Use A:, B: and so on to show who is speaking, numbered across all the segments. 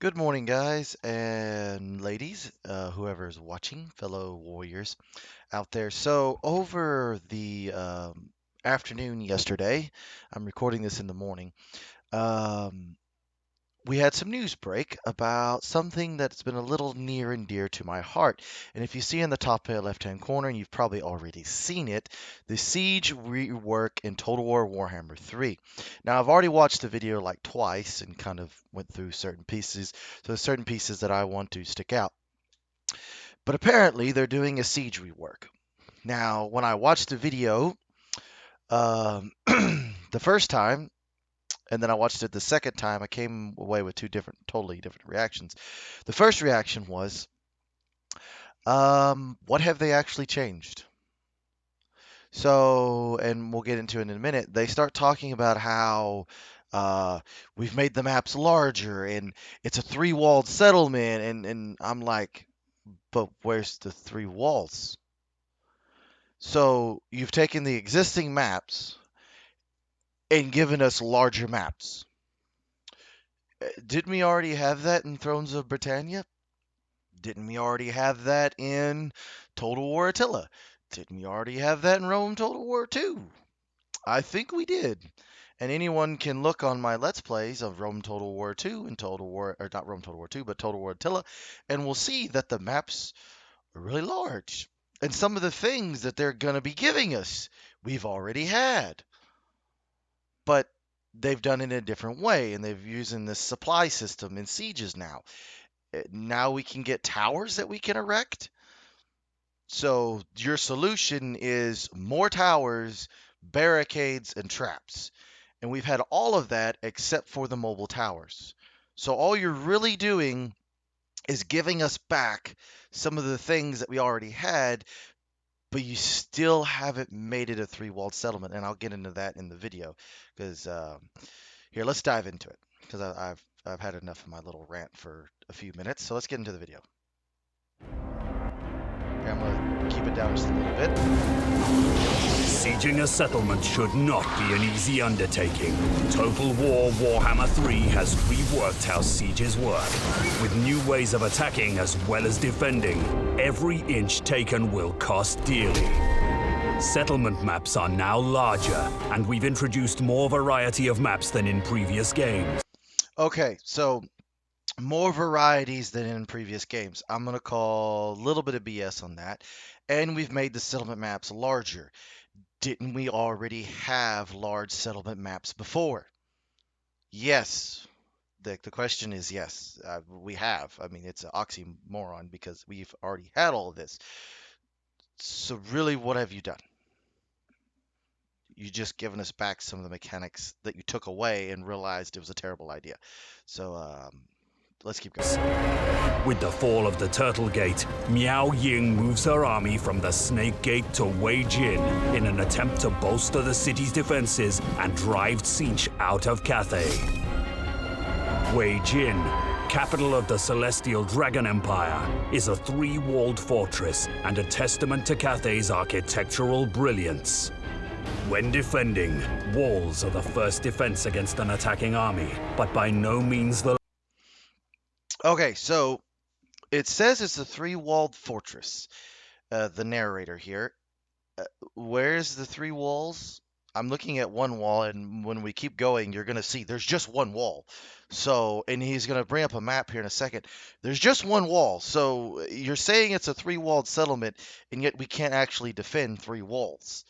A: Good morning, guys and ladies, whoever is watching, fellow warriors out there. So, over the afternoon yesterday, I'm recording this in the morning. Um, we had some news break about something that's been a little near and dear to my heart. And if you see in the top left-hand corner, and you've probably already seen it, the Siege rework in Total War Warhammer 3. Now, I've already watched the video like twice and kind of went through certain pieces. So there's certain pieces that I want to stick out. But apparently, they're doing a Siege rework. Now, when I watched the video the first time, and then I watched it the second time, I came away with two totally different reactions. The first reaction was, what have they actually changed? So, and we'll get into it in a minute. They start talking about how uh, we've made the maps larger and it's a three-walled settlement, and I'm like, but where's the three walls? So you've taken the existing maps and given us larger maps. Didn't we already have that in Thrones of Britannia? Didn't we already have that in Total War Attila? Didn't we already have that in Rome Total War 2? I think we did. And anyone can look on my Let's Plays of Rome Total War 2 and Total War, or not Rome Total War 2, but Total War Attila, and we'll see that the maps are really large. And some of the things that they're going to be giving us, we've already had. But they've done it in a different way, and they've using this supply system in sieges now. Now we can get towers that we can erect. So your solution is more towers, barricades, and traps. And we've had all of that except for the mobile towers. So all you're really doing is giving us back some of the things that we already had, but you still haven't made it a three-walled settlement. And I'll get into that in the video because here, let's dive into it because I've had enough of my little rant for a few minutes. So let's get into the video. Here, I'm gonna keep it down just a little bit.
B: Sieging a settlement should not be an easy undertaking. Total War Warhammer 3 has reworked how sieges work. With new ways of attacking as well as defending, every inch taken will cost dearly. Settlement maps are now larger, and we've introduced more variety of maps than in previous games.
A: Okay, so more varieties than in previous games. I'm going to call a little bit of BS on that. And we've made the settlement maps larger. Didn't we already have large settlement maps before? Yes. The question is yes, we have. I mean, it's an oxymoron because we've already had all of this. So, really, what have you done? You just given us back some of the mechanics that you took away and realized it was a terrible idea. So, let's keep going.
B: With the fall of the Turtle Gate, Miao Ying moves her army from the Snake Gate to Wei Jin in an attempt to bolster the city's defenses and drive Tzeentch out of Cathay. Wei Jin, capital of the Celestial Dragon Empire, is a three-walled fortress and a testament to Cathay's architectural brilliance. When defending, walls are the first defense against an attacking army, but by no means the
A: Okay, so it says it's a three-walled fortress. The narrator here. Where's the three walls? I'm looking at one wall, and when we keep going, you're going to see there's just one wall. So, and he's going to bring up a map here in a second. There's just one wall. So, you're saying it's a three-walled settlement, and yet we can't actually defend three walls.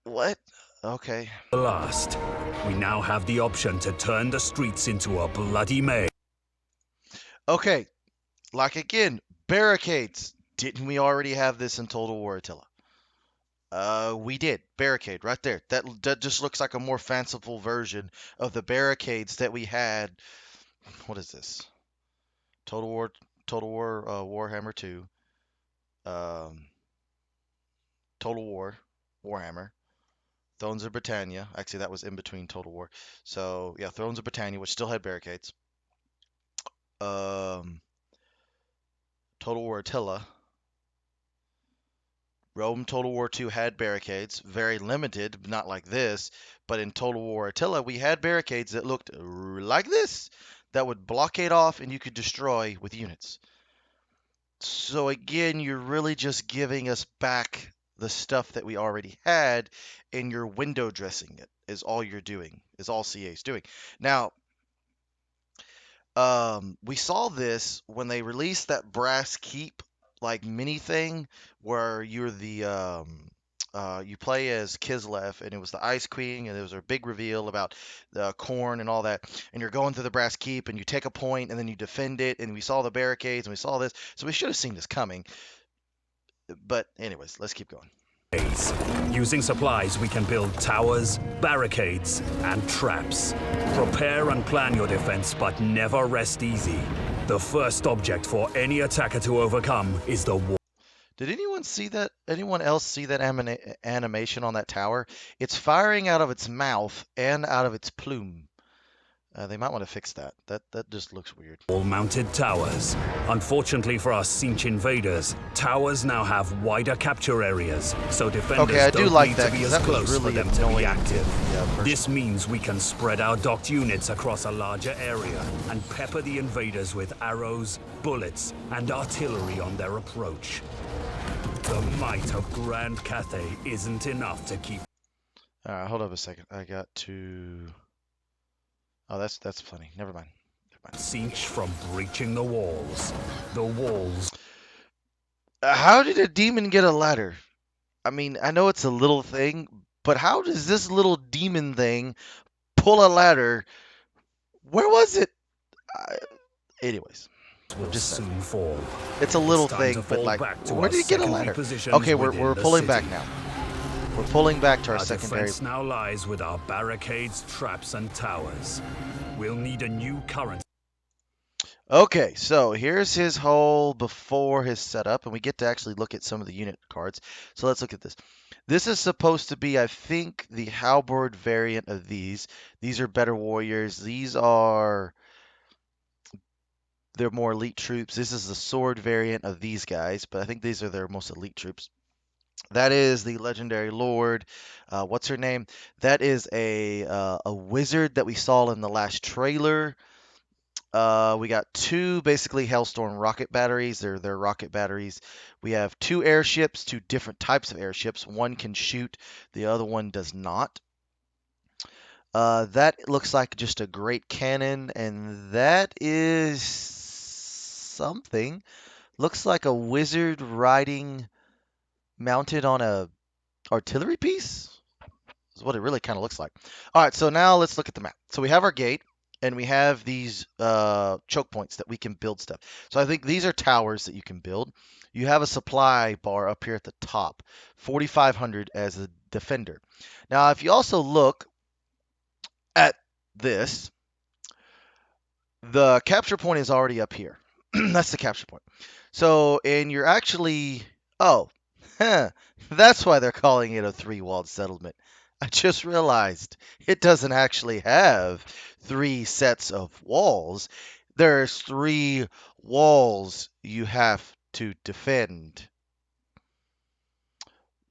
A: What? Okay.
B: last. We now have the option to turn the streets into a bloody maze.
A: Okay. Like again, barricades. Didn't we already have this in Total War Attila? We did. Barricade right there. That just looks like a more fanciful version of the barricades that we had. What is this? Total War, Warhammer 2. Um, Total War, Warhammer. Thrones of Britannia. Actually, that was in between Total War. So, yeah, Thrones of Britannia, which still had barricades. Um, Total War Attila. Rome Total War 2 had barricades, very limited, not like this. But in Total War Attila, we had barricades that looked like this. that would blockade off and you could destroy with units. So again, you're really just giving us back the stuff that we already had, and you're window dressing it is all you're doing, is all CA is doing. Now, we saw this when they released that Brass Keep like mini thing where you're the you play as Kislev, and it was the Ice Queen, and there was a big reveal about the corn and all that, and you're going through the Brass Keep, and you take a point, and then you defend it, and we saw the barricades, and we saw this, so we should have seen this coming. But anyways, let's keep going.
B: Using supplies, we can build towers, barricades, and traps. Prepare and plan your defense, but never rest easy. The first object for any attacker to overcome is the wall.
A: Did anyone see that? Anyone else see that animation on that tower? It's firing out of its mouth and out of its plume. They might want to fix that. That just looks weird.
B: Wall-mounted towers. Unfortunately for our Tzeentch invaders, towers now have wider capture areas, so defenders
A: Okay, I do
B: don't
A: like
B: need
A: that
B: to be
A: because
B: as
A: that was
B: close for
A: really
B: them to
A: annoying.
B: be active.
A: Yeah,
B: This means we can spread our docked units across a larger area and pepper the invaders with arrows, bullets, and artillery on their approach. The might of Grand Cathay isn't enough to keep.
A: All right, hold up a second. I got to. Oh, that's funny. Never mind.
B: Tzeentch from breaching the walls. The walls.
A: How did a demon get a ladder? I mean, I know it's a little thing, but how does this little demon thing pull a ladder? Where was it? Anyways,
B: Will soon fall.
A: it's a little thing, but like, where did he get a ladder? Okay, we're pulling back now. We're pulling back to our secondary.
B: Defense now lies with our barricades, traps, and towers. We'll need a new current.
A: Okay, so here's his whole before his setup, and we get to actually look at some of the unit cards. So let's look at this. This is supposed to be, I think, the halberd variant of these. These are better warriors. They're more elite troops. This is the sword variant of these guys, but I think these are their most elite troops. That is the legendary lord. What's her name? That is a wizard that we saw in the last trailer. We got two basically Hellstorm rocket batteries. They're rocket batteries. We have two airships, two different types of airships. One can shoot, the other one does not. That looks like just a great cannon, and that is something. Looks like a wizard riding mounted on a artillery piece. Is what it really kind of looks like. All right, so now let's look at the map. So we have our gate, and we have these choke points that we can build stuff. So I think these are towers that you can build. You have a supply bar up here at the top, 4,500 as a defender. Now, if you also look at this, the capture point is already up here. That's the capture point. So, and you're actually, oh, that's why they're calling it a three-walled settlement. I just realized it doesn't actually have three sets of walls. There's three walls you have to defend.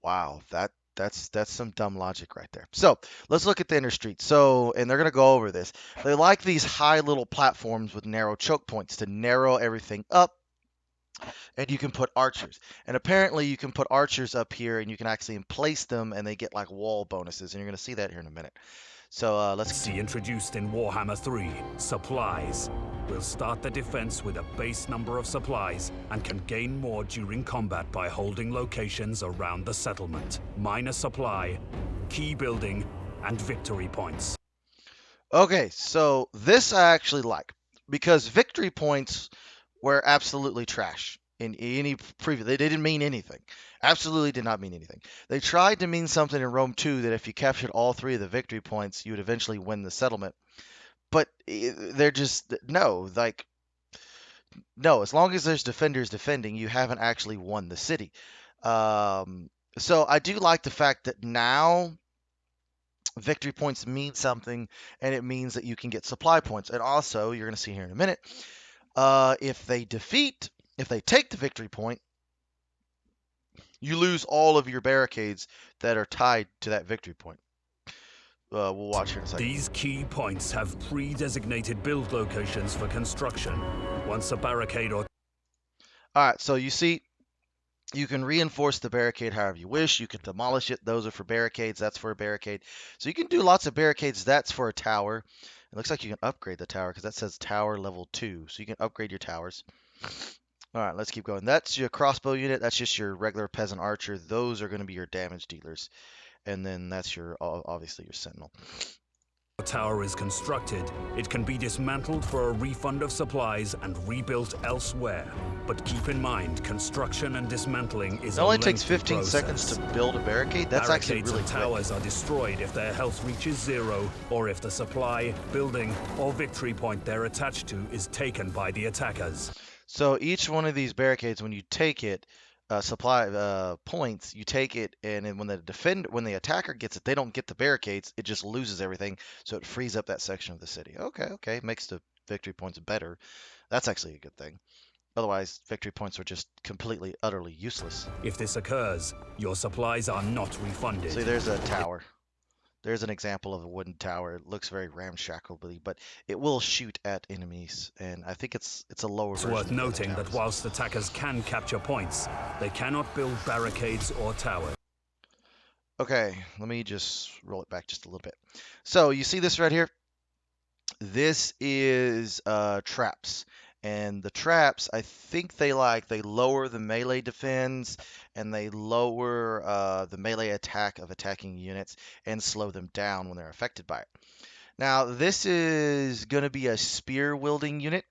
A: Wow, that's some dumb logic right there. So let's look at the inner street. So, and they're gonna go over this. They like these high little platforms with narrow choke points to narrow everything up. And you can put archers. And apparently you can put archers up here and you can actually place them and they get like wall bonuses. And you're going to see that here in a minute. So let's
B: see introduced in Warhammer 3, supplies. We'll start the defense with a base number of supplies and can gain more during combat by holding locations around the settlement. Minor supply, key building, and victory points.
A: Okay, so this I actually like because victory points were absolutely trash in any previous. They didn't mean anything. Absolutely did not mean anything. They tried to mean something in Rome 2 that if you captured all three of the victory points, you would eventually win the settlement. But they're just no, like no. As long as there's defenders defending, you haven't actually won the city. So I do like the fact that now victory points mean something, and it means that you can get supply points. And also, you're going to see here in a minute. If they take the victory point, you lose all of your barricades that are tied to that victory point. we'll watch here in a second.
B: These key points have pre-designated build locations for construction. Once a barricade or
A: All right, so you see, you can reinforce the barricade however you wish. You can demolish it. Those are for barricades. That's for a barricade. So you can do lots of barricades. That's for a tower. It looks like you can upgrade the tower because that says tower level 2. So you can upgrade your towers. All right, let's keep going. That's your crossbow unit. That's just your regular peasant archer. Those are going to be your damage dealers. And then that's your obviously your sentinel.
B: tower is constructed, it can be dismantled for a refund of supplies and rebuilt elsewhere. But keep in mind, construction and dismantling is
A: It
B: a
A: only takes
B: lengthy
A: 15 seconds
B: process.
A: to build a barricade. That's actually
B: Barricades
A: really
B: and
A: quick.
B: towers are destroyed if their health reaches 0, or if the supply, building, or victory point they're attached to is taken by the attackers.
A: So each one of these barricades, when you take it, supply points, you take it, and then when the attacker gets it, they don't get the barricades. It just loses everything, so it frees up that section of the city. Okay, okay, makes the victory points better. That's actually a good thing. Otherwise, victory points are just completely, utterly useless.
B: If this occurs, your supplies are not refunded.
A: See, there's a tower. There's an example of a wooden tower. It looks very ramshackly, but it will shoot at enemies, and I think it's a lower
B: It's
A: version
B: worth
A: of the other
B: noting that
A: towers.
B: whilst attackers can capture points, they cannot build barricades or towers.
A: Okay, let me just roll it back just a little bit. So you see this right here? This is traps. And the traps, I think they lower the melee defense and they lower the melee attack of attacking units and slow them down when they're affected by it. Now, this is going to be a spear wielding unit.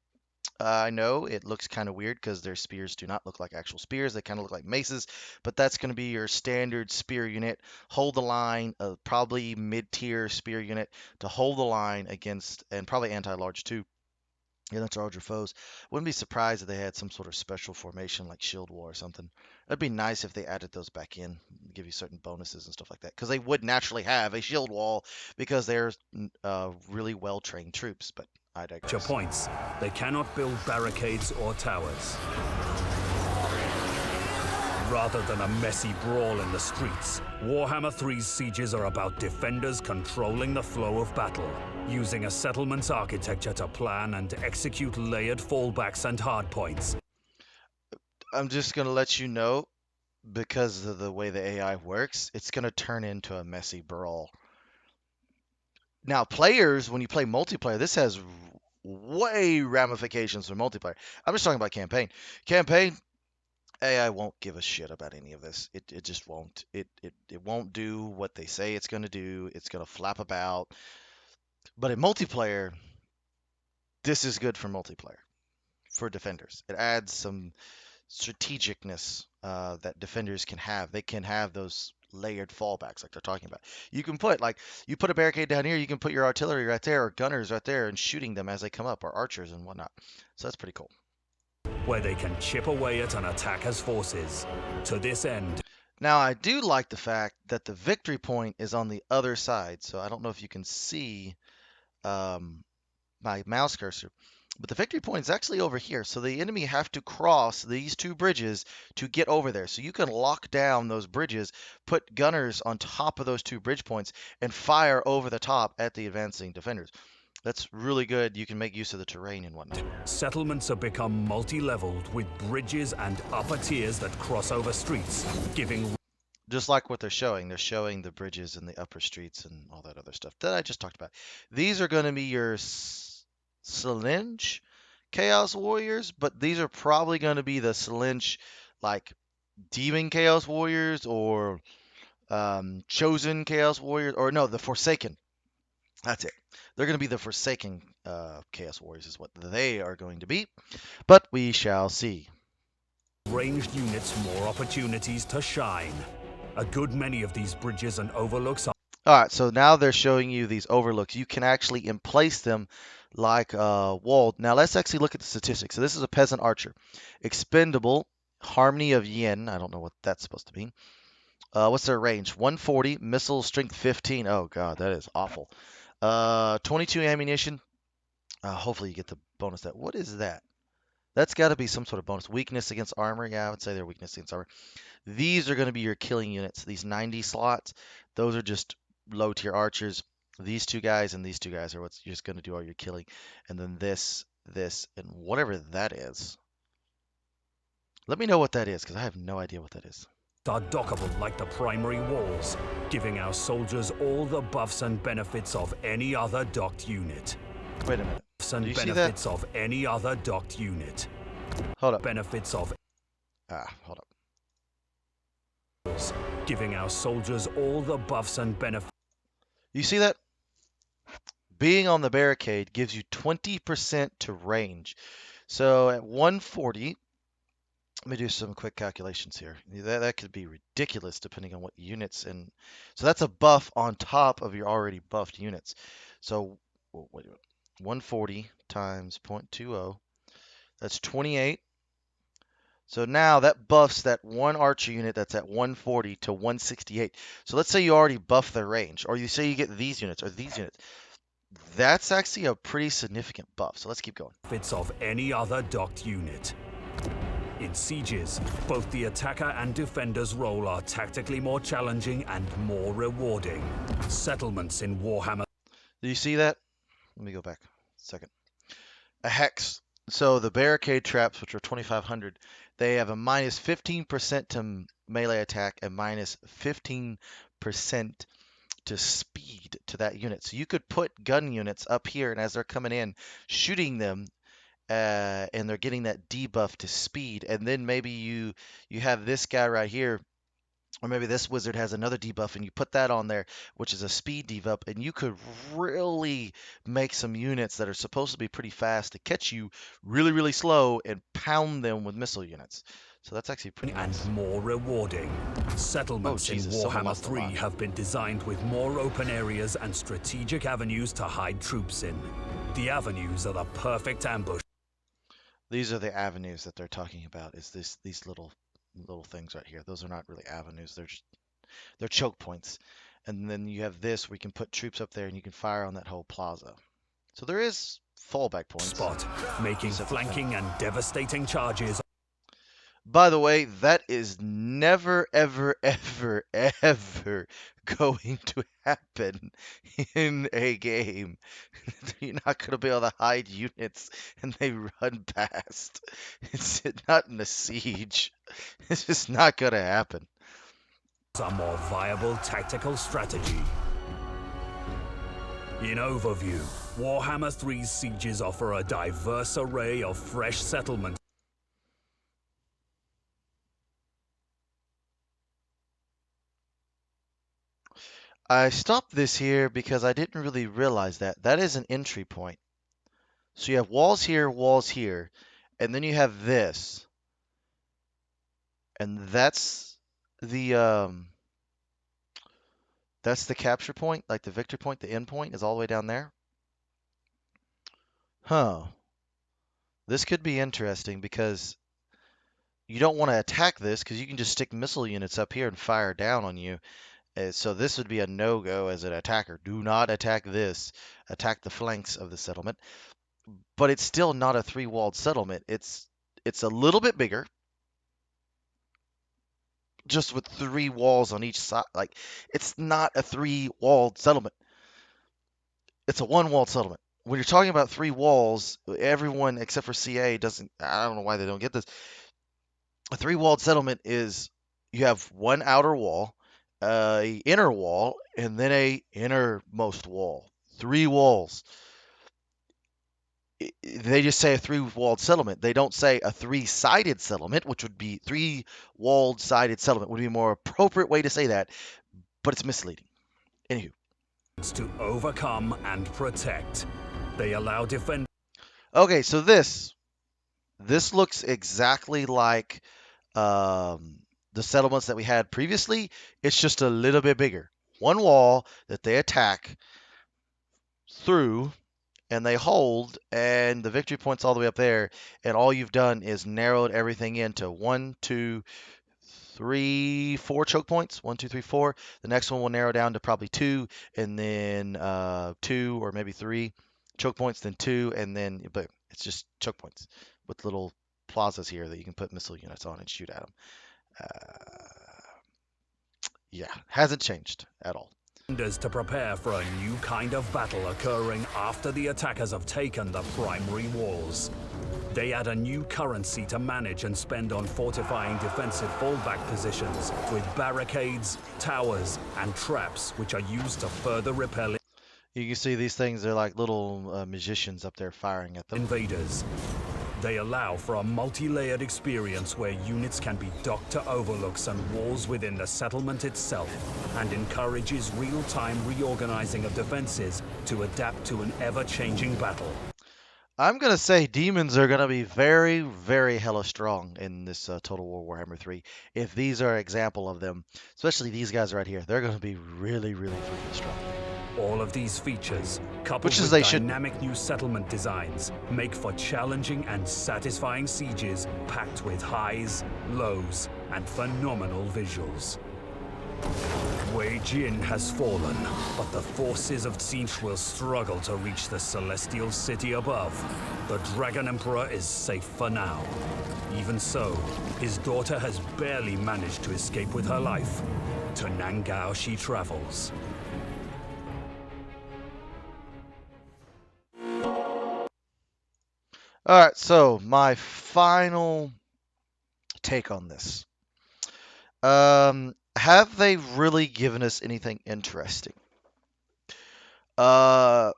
A: I know it looks kind of weird because their spears do not look like actual spears. They kind of look like maces, but that's going to be your standard spear unit. Hold the line, probably mid-tier spear unit to hold the line against, and probably anti-large too. Yeah, that's larger foes. Wouldn't be surprised if they had some sort of special formation like shield wall or something. It'd be nice if they added those back in, give you certain bonuses and stuff like that, because they would naturally have a shield wall because they're really well-trained troops. But I digress.
B: Points. They cannot build barricades or towers. Rather than a messy brawl in the streets, Warhammer 3's sieges are about defenders controlling the flow of battle, using a settlement's architecture to plan and execute layered fallbacks and hardpoints.
A: I'm just gonna let you know, because of the way the AI works, it's gonna turn into a messy brawl. Now, players, when you play multiplayer, this has way ramifications for multiplayer. I'm just talking about campaign. Campaign, AI won't give a shit about any of this. It just won't. It won't do what they say it's gonna do. It's gonna flap about. But in multiplayer, this is good for multiplayer, for defenders. It adds some strategicness that defenders can have. They can have those layered fallbacks like they're talking about. You can put you put a barricade down here, you can put your artillery right there or gunners right there and shooting them as they come up or archers and whatnot. So that's pretty cool.
B: Where they can chip away at an attacker's forces. To this end,
A: Now I do like the fact that the victory point is on the other side. So I don't know if you can see my mouse cursor. But the victory point is actually over here. So the enemy have to cross these two bridges to get over there. So you can lock down those bridges, put gunners on top of those two bridge points, and fire over the top at the advancing defenders. That's really good. You can make use of the terrain and whatnot.
B: settlements have become multi-leveled with bridges and upper tiers that cross over streets, giving
A: Just like what they're showing. They're showing the bridges and the upper streets and all that other stuff that I just talked about. These are going to be your Slinge Chaos Warriors, but these are probably going to be the Slinge, like, Demon Chaos Warriors or Chosen Chaos Warriors, or no, the Forsaken. That's it. They're going to be the Forsaken Chaos Warriors, is what they are going to be. But we shall see.
B: ranged units more opportunities to shine. A good many of these bridges and overlooks are
A: All right, so now they're showing you these overlooks. You can actually emplace them like walled. Now let's actually look at the statistics. So this is a peasant archer. Expendable, harmony of yin. I don't know what that's supposed to mean. What's their range? 140, missile strength 15. Oh god, that is awful. 22 ammunition. Hopefully you get the bonus. That what is that? That's got to be some sort of bonus. Weakness against armor. Yeah, I would say they're weakness against armor. These are going to be your killing units. These 90 slots. Those are just low tier archers. These two guys and these two guys are what's you're just going to do all your killing. And then this, and whatever that is. Let me know what that is, because I have no idea what that is.
B: Are dockable like the primary walls, giving our soldiers all the buffs and benefits of any other docked unit.
A: Wait a minute.
B: Buffs
A: Do
B: and
A: you see that?
B: benefits of any other docked unit.
A: Hold up.
B: Benefits of
A: Hold up.
B: giving our soldiers all the buffs and benefits.
A: You see that? Being on the barricade gives you 20% to range. So at 140, let me do some quick calculations here. That could be ridiculous depending on what units and so that's a buff on top of your already buffed units. So wait a minute. 140 times 0.20, that's 28. So now that buffs that one archer unit that's at 140 to 168. So let's say you already buff their range, or you say you get these units or these units. That's actually a pretty significant buff. So let's keep going.
B: Benefits of any other docked unit. In sieges, both the attacker and defender's role are tactically more challenging and more rewarding. Settlements in Warhammer.
A: Do you see that? Let me go back a second. A hex. So the barricade traps, which are 2,500, they have a minus 15% to melee attack and minus 15% to speed to that unit. So you could put gun units up here, and as they're coming in, shooting them, and they're getting that debuff to speed. And then maybe you have this guy right here, or maybe this wizard has another debuff, and you put that on there, which is a speed debuff, and you could really make some units that are supposed to be pretty fast to catch you really, really slow and pound them with missile units. So that's actually pretty nice.
B: And more rewarding. Settlements in
A: Jesus, someone
B: Warhammer
A: lost a
B: 3
A: lot.
B: have been designed with more open areas and strategic avenues to hide troops in. The avenues are the perfect ambush.
A: These are the avenues that they're talking about. Is these little things right here? Those are not really avenues. They're choke points. And then you have this where you can put troops up there and you can fire on that whole plaza. So there is fallback points.
B: Spot, making
A: Except for
B: flanking and devastating charges.
A: By the way, that is never, ever, ever, ever going to happen in a game. You're not going to be able to hide units and they run past. It's not in a siege. It's just not going to happen.
B: A more viable tactical strategy. In overview, Warhammer 3's sieges offer a diverse array of fresh settlements.
A: I stopped this here because I didn't really realize that. That is an entry point. So you have walls here, and then you have this. And that's the capture point, like the victor point, the end point is all the way down there. Huh. This could be interesting because you don't want to attack this because you can just stick missile units up here and fire down on you. So this would be a no-go as an attacker. Do not attack this. Attack the flanks of the settlement. But it's still not a three-walled settlement. It's a little bit bigger, just with three walls on each side. Like, it's not a three-walled settlement. It's a one-walled settlement. When you're talking about three walls, everyone except for CA doesn't. I don't know why they don't get this. A three-walled settlement is you have one outer wall, a inner wall, and then a innermost wall. Three walls. They just say a three-walled settlement. They don't say a three-sided settlement, which would be three-walled sided settlement would be a more appropriate way to say that, but it's misleading. Anywho.
B: To overcome and protect. They allow defenders.
A: Okay, so this looks exactly like the settlements that we had previously. It's just a little bit bigger. One wall that they attack through and they hold, and the victory point's all the way up there, and all you've done is narrowed everything into 1, 2, 3, 4 choke points. 1, 2, 3, 4. The next one will narrow down to probably 2, and then 2 or maybe 3 choke points, then 2, and then but it's just choke points with little plazas here that you can put missile units on and shoot at them. Yeah, hasn't changed at all.
B: To prepare for a new kind of battle occurring after the attackers have taken the primary walls. They add a new currency to manage and spend on fortifying defensive fallback positions with barricades, towers, and traps, which are used to further repel
A: You can see these things are like little magicians up there firing at them.
B: invaders. They allow for a multi-layered experience where units can be docked to overlooks and walls within the settlement itself, and encourages real-time reorganizing of defenses to adapt to an ever-changing battle.
A: I'm gonna say demons are gonna be very, very hella strong in this Total War Warhammer 3. If these are an example of them, especially these guys right here, they're gonna be really, really freaking strong.
B: All of these features, coupled
A: Which is
B: with
A: they should be.
B: dynamic new settlement designs, make for challenging and satisfying sieges packed with highs, lows, and phenomenal visuals. Wei Jin has fallen, but the forces of Tzeentch will struggle to reach the celestial city above. The Dragon Emperor is safe for now. Even so, his daughter has barely managed to escape with her life. To Nangao she travels.
A: All right, so my final take on this. Have they really given us anything interesting? Uh,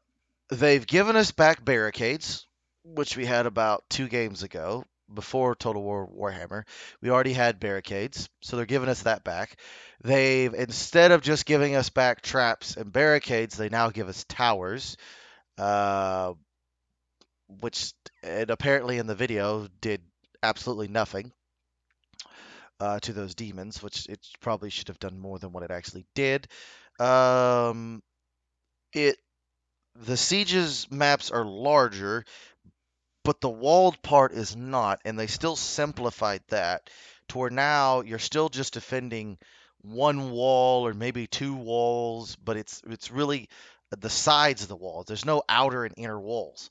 A: they've given us back barricades, which we had about 2 games ago before Total War Warhammer. We already had barricades, so they're giving us that back. They've, instead of just giving us back traps and barricades, they now give us towers, uh, which and apparently in the video did absolutely nothing to those demons, which it probably should have done more than what it actually did. Um, it the sieges maps are larger, but the walled part is not, and they still simplified that to where now you're still just defending one wall or maybe two walls, but it's really the sides of the walls. There's no outer and inner walls,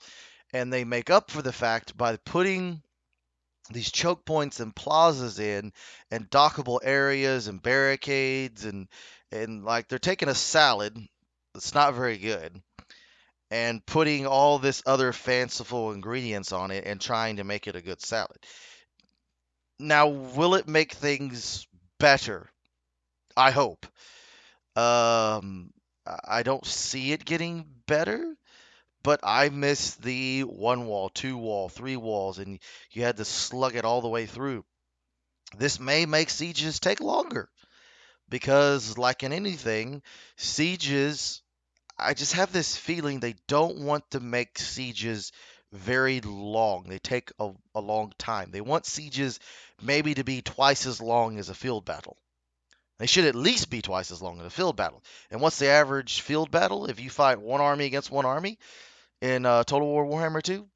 A: and they make up for the fact by putting these choke points and plazas in and dockable areas and barricades and like they're taking a salad that's not very good and putting all this other fanciful ingredients on it and trying to make it a good salad. Now, will it make things better? I hope. I don't see it getting better, but I miss the one wall, two wall, three walls, and you had to slug it all the way through. This may make sieges take longer because, like in anything, sieges, I just have this feeling they don't want to make sieges very long. They take a long time. They want sieges maybe to be twice as long as a field battle. They should at least be twice as long as a field battle. And what's the average field battle? If you fight one army against one army in Total War Warhammer 2,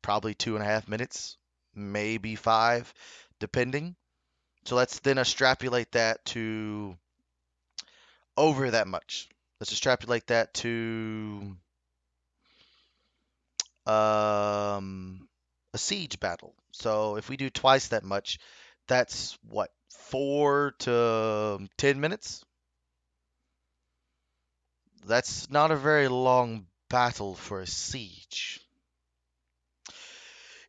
A: probably 2.5 minutes, maybe 5, depending. So let's then extrapolate that to over that much. Let's extrapolate that to a siege battle. So if we do twice that much, that's what, 4 to 10 minutes? That's not a very long battle for a siege.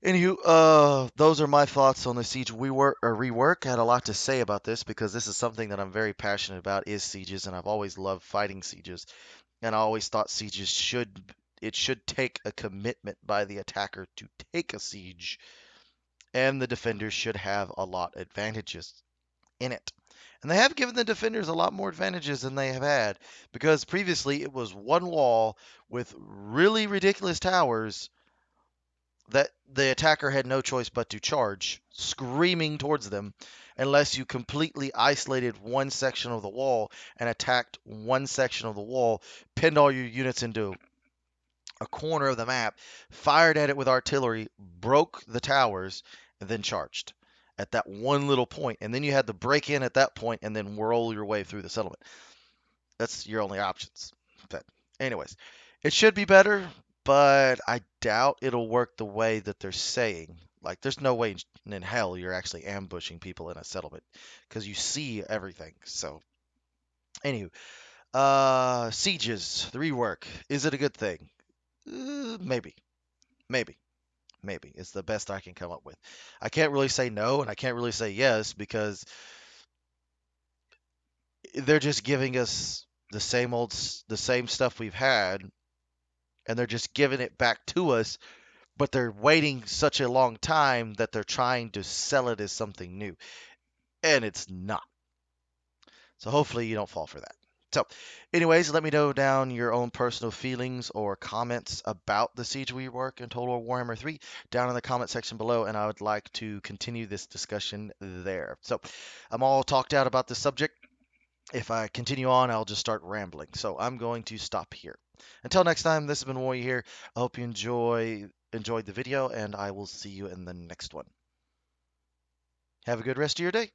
A: Anywho, those are my thoughts on the siege rework. I had a lot to say about this because this is something that I'm very passionate about is sieges, and I've always loved fighting sieges. And I always thought sieges should take a commitment by the attacker to take a siege, and the defenders should have a lot advantages in it. And they have given the defenders a lot more advantages than they have had because previously it was one wall with really ridiculous towers that the attacker had no choice but to charge, screaming towards them, unless you completely isolated one section of the wall and attacked one section of the wall, pinned all your units into a corner of the map, fired at it with artillery, broke the towers, and then charged at that one little point. And then you had to break in at that point and then roll your way through the settlement. That's your only options. But anyways, it should be better, but I doubt it'll work the way that they're saying. Like, there's no way in hell you're actually ambushing people in a settlement because you see everything. So, anywho, Sieges, the rework. Is it a good thing? Maybe, maybe, maybe. It's the best I can come up with. I can't really say no, and I can't really say yes because they're just giving us the same stuff we've had, and they're just giving it back to us. But they're waiting such a long time that they're trying to sell it as something new, and it's not. So hopefully you don't fall for that. So, anyways, let me know down your own personal feelings or comments about the Siege rework in Total War Warhammer 3 down in the comment section below, and I would like to continue this discussion there. So, I'm all talked out about this subject. If I continue on, I'll just start rambling. So, I'm going to stop here. Until next time, this has been Warrior here. I hope you enjoyed the video, and I will see you in the next one. Have a good rest of your day.